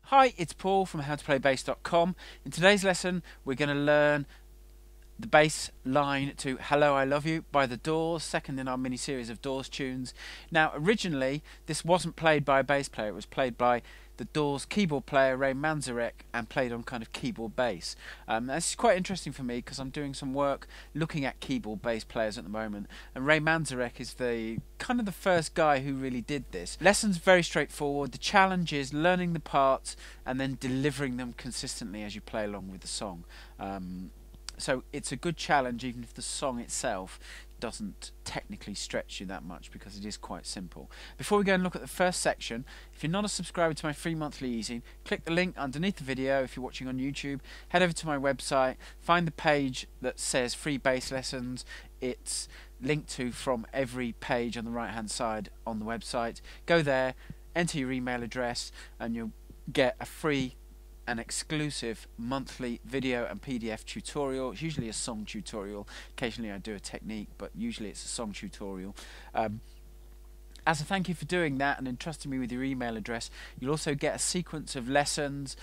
Hi, it's Paul from howtoplaybassdotcom. In today's lesson we're going to learn the bass line to Hello I Love You by The Doors, second in our mini series of Doors tunes. Now originally this wasn't played by a bass player, it was played by the Doors keyboard player Ray Manzarek and played on kind of keyboard bass. This is quite interesting for me because I'm doing some work looking at keyboard bass players at the moment, and Ray Manzarek is the kind of the first guy who really did this. Lessons very straightforward. The challenge is learning the parts and then delivering them consistently as you play along with the song. So it's a good challenge even if the song itself doesn't technically stretch you that much because it is quite simple. Before we go and look at the first section, if you're not a subscriber to my free monthly easing, click the link underneath the video. If you're watching on YouTube, head over to my website, find the page that says free bass lessons. It's linked to from every page on the right hand side on the website. Go there, enter your email address and you'll get a free an exclusive monthly video and PDF tutorial. It's usually a song tutorial. Occasionally I do a technique, but usually it's a song tutorial. As a thank you for doing that and entrusting me with your email address, you'll also get a sequence of lessons.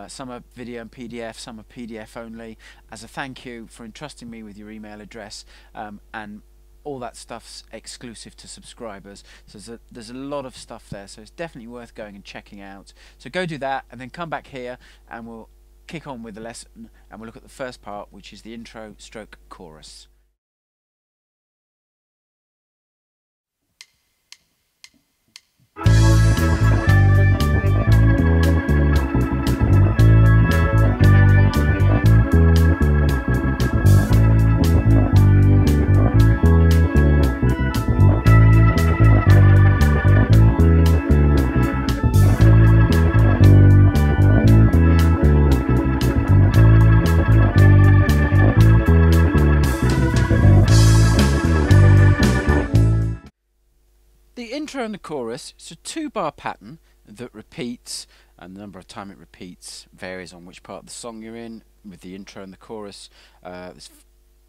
Some are video and PDF, some are PDF only. As a thank you for entrusting me with your email address, and all that stuff's exclusive to subscribers, so there's a lot of stuff there, so it's definitely worth going and checking out. So go do that and then come back here and we'll kick on with the lesson and we'll look at the first part, which is the intro stroke chorus. The intro and the chorus, it's a 2-bar pattern that repeats, and the number of time it repeats varies on which part of the song you're in. With the intro and the chorus, this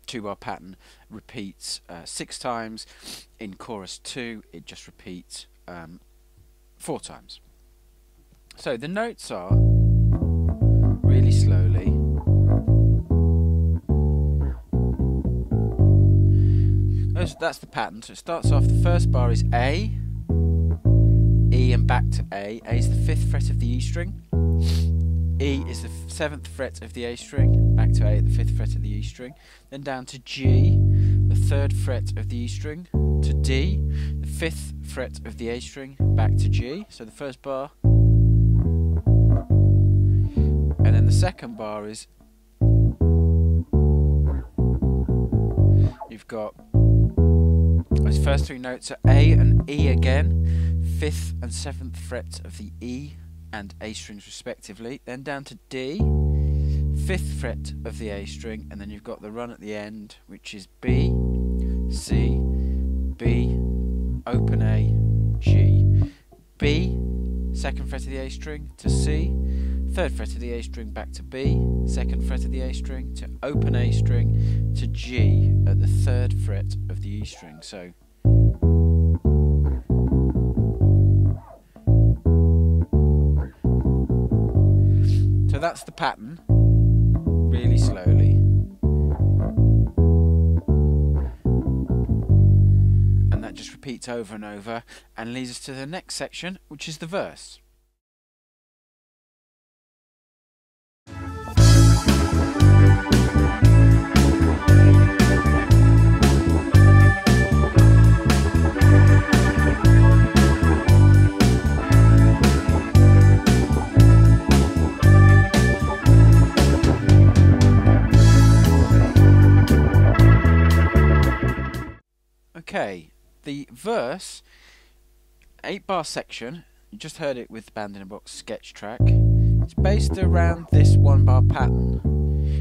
2-bar pattern repeats 6 times. In chorus 2 it just repeats 4 times. So the notes are really slowly. That's the pattern. So it starts off, the first bar is A, E and back to A. A is the 5th fret of the E string. E is the 7th fret of the A string, back to A, the 5th fret of the E string. Then down to G, the 3rd fret of the E string, to D, the 5th fret of the A string, back to G. So the first bar. And then the second bar is, you've got, those first 3 notes are A and E again, 5th and 7th frets of the E and A strings respectively, then down to D, 5th fret of the A string, and then you've got the run at the end, which is B, C, B, open A, G, B, 2nd fret of the A string, to C, 3rd fret of the A string, back to B, 2nd fret of the A string, to open A string, to G at the 3rd fret of the E string. So that's the pattern, really slowly. And that just repeats over and over and leads us to the next section, which is the verse. Okay, the verse, 8-bar section, you just heard it with the Band in a Box sketch track. It's based around this 1-bar pattern,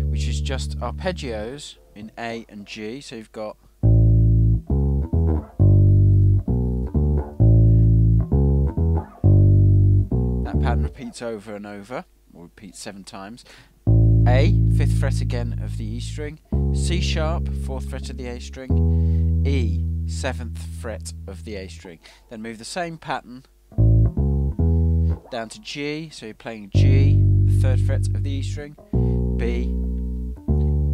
which is just arpeggios in A and G. So you've got that pattern repeats over and over, or repeats 7 times. A, 5th fret again of the E string, C sharp, 4th fret of the A string, E, 7th fret of the A string. Then move the same pattern down to G, so you're playing G, the 3rd fret of the E string, B,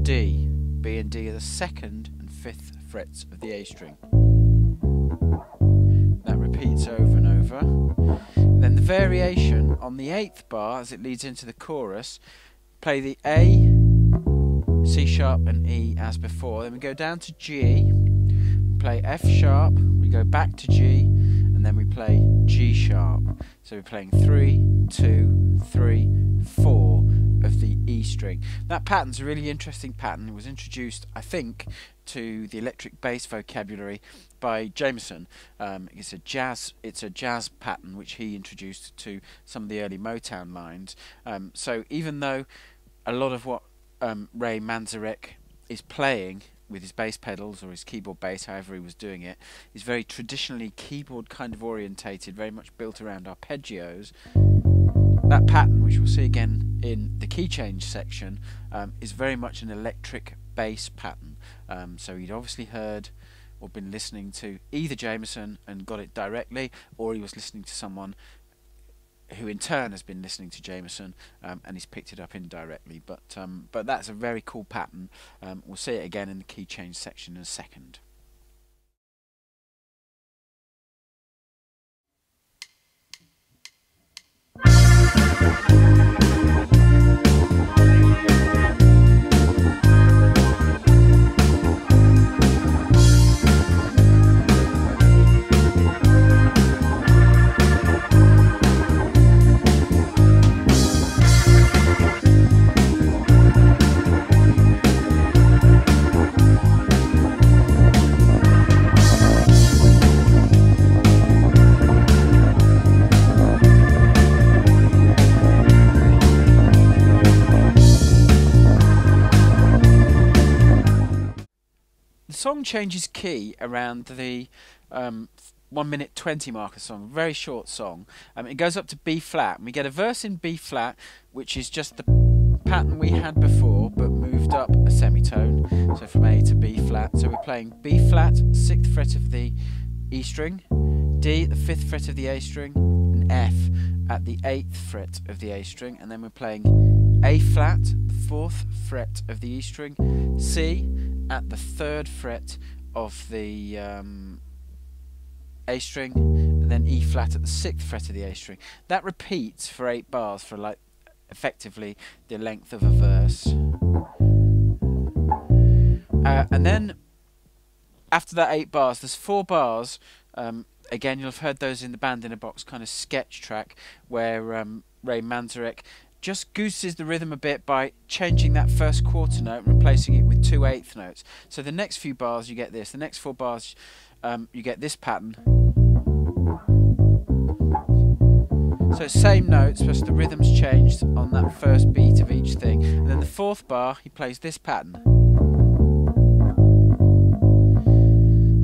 D. B and D are the 2nd and 5th frets of the A string. That repeats over and over. Then the variation on the 8th bar as it leads into the chorus, play the A, C sharp and E as before. Then we go down to G, we play F sharp, we go back to G, and then we play G sharp. So we're playing 3, 2, 3, 4 of the E string. That pattern's a really interesting pattern. It was introduced, I think, to the electric bass vocabulary by Jameson. It's a jazz pattern which he introduced to some of the early Motown lines. So even though a lot of what Ray Manzarek is playing with his bass pedals or his keyboard bass, however he was doing it, is very traditionally keyboard kind of orientated, very much built around arpeggios. That pattern, which we'll see again in the key change section, is very much an electric bass pattern. So he'd obviously heard or been listening to either Jameson and got it directly, or he was listening to someone who in turn has been listening to Jameson and he's picked it up indirectly. But that's a very cool pattern. We'll see it again in the key change section in a second. The song changes key around the 1 minute 20 mark of the song, very short song. It goes up to B flat, and we get a verse in B flat, which is just the pattern we had before, but moved up a semitone, so from A to B flat. So we're playing B flat, 6th fret of the E string, D, the 5th fret of the A string, and F at the 8th fret of the A string, and then we're playing A flat, the 4th fret of the E string, C at the 3rd fret of the A string, and then E flat at the 6th fret of the A string. That repeats for 8 bars for like effectively the length of a verse. And then after that 8 bars, there's 4 bars. Again, you'll have heard those in the Band in a Box kind of sketch track where Ray Manzarek just gooses the rhythm a bit by changing that first quarter note and replacing it with 2 8th notes. So the next few bars you get this, the next 4 bars you get this pattern. So same notes, just the rhythm's changed on that first beat of each thing. And then the 4th bar he plays this pattern.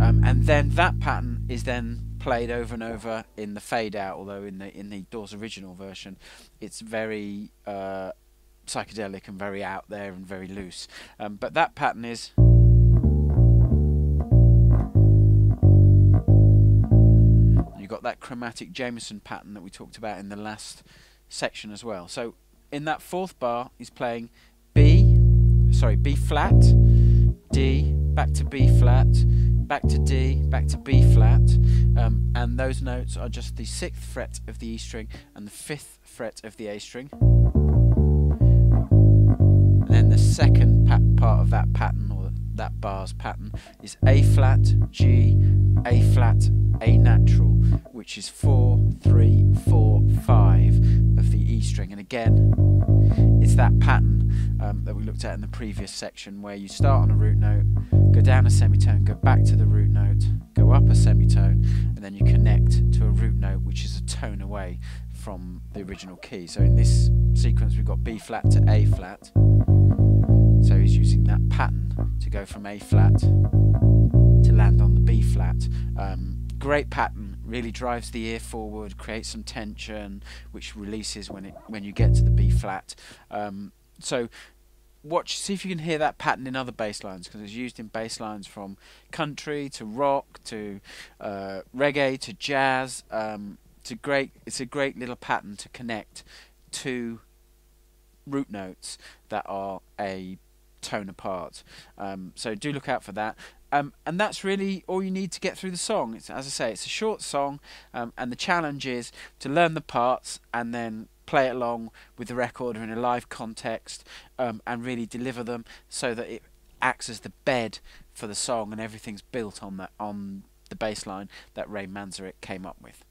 And then that pattern is then played over and over in the fade out, although in the Doors original version it's very psychedelic and very out there and very loose. But that pattern is you've got that chromatic Jameson pattern that we talked about in the last section as well. So in that 4th bar he's playing B flat, D, back to B flat, back to D, back to B flat, and those notes are just the 6th fret of the E string and the 5th fret of the A string. And then the second part of that pattern, or that bar's pattern, is A flat, G, A flat, A natural, which is 4, 3, 4, 5 of the E string. And again, it's that pattern that we looked at in the previous section, where you start on a root note, go down a semitone, go back to the root note, go up a semitone, and then you connect to a root note which is a tone away from the original key. So in this sequence we've got B flat to A flat, so he's using that pattern to go from A flat to land on the B flat. Great pattern, really drives the ear forward, creates some tension which releases when you get to the B flat. So see if you can hear that pattern in other bass lines, because it's used in bass lines from country to rock to reggae to jazz it's a great little pattern to connect two root notes that are a tone apart. So do look out for that. And that's really all you need to get through the song. As I say, it's a short song, and the challenge is to learn the parts and then play it along with the recorder in a live context, and really deliver them so that it acts as the bed for the song and everything's built on the bass line that Ray Manzarek came up with.